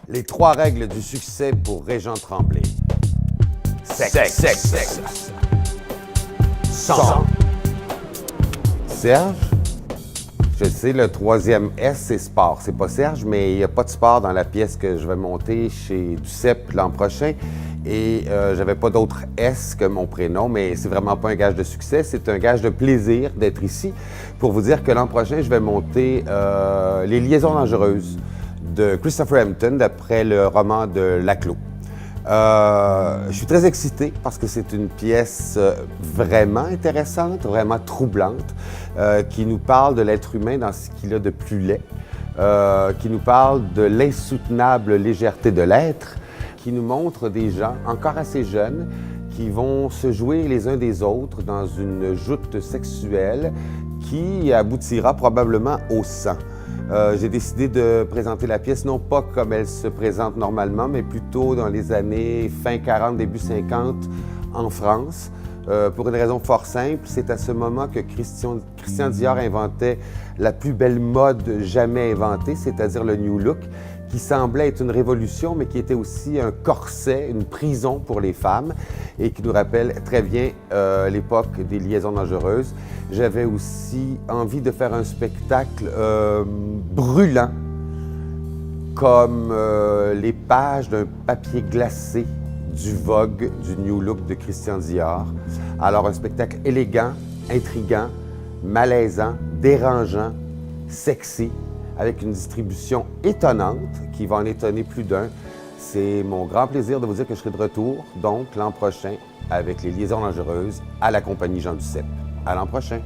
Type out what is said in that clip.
Les 3 règles du succès pour Régent Tremblay. Sexe. Sang. Serge? Je sais, le 3e S, c'est sport. C'est pas Serge, mais il n'y a pas de sport dans la pièce que je vais monter chez Duceppe l'an prochain. Et j'avais pas d'autre S que mon prénom, mais c'est vraiment pas un gage de succès. C'est un gage de plaisir d'être ici pour vous dire que l'an prochain, je vais monter Les Liaisons dangereuses de Christopher Hampton, d'après le roman de Laclos. Je suis très excité parce que c'est une pièce vraiment intéressante, vraiment troublante, qui nous parle de l'être humain dans ce qu'il a de plus laid, qui nous parle de l'insoutenable légèreté de l'être, qui nous montre des gens encore assez jeunes qui vont se jouer les uns des autres dans une joute sexuelle qui aboutira probablement au sang. J'ai décidé de présenter la pièce non pas comme elle se présente normalement, mais plutôt dans les années fin 40, début 50 en France. Pour une raison fort simple, c'est à ce moment que Christian Dior inventait la plus belle mode jamais inventée, c'est-à-dire le New Look, qui semblait être une révolution, mais qui était aussi un corset, une prison pour les femmes, et qui nous rappelle très bien l'époque des Liaisons dangereuses. J'avais aussi envie de faire un spectacle brûlant, comme les pages d'un papier glacé du Vogue, du New Look de Christian Dior. Alors un spectacle élégant, intriguant, malaisant, dérangeant, sexy, avec une distribution étonnante qui va en étonner plus d'un. C'est mon grand plaisir de vous dire que je serai de retour, donc l'an prochain, avec Les Liaisons dangereuses à la compagnie Jean Duceppe. À l'an prochain!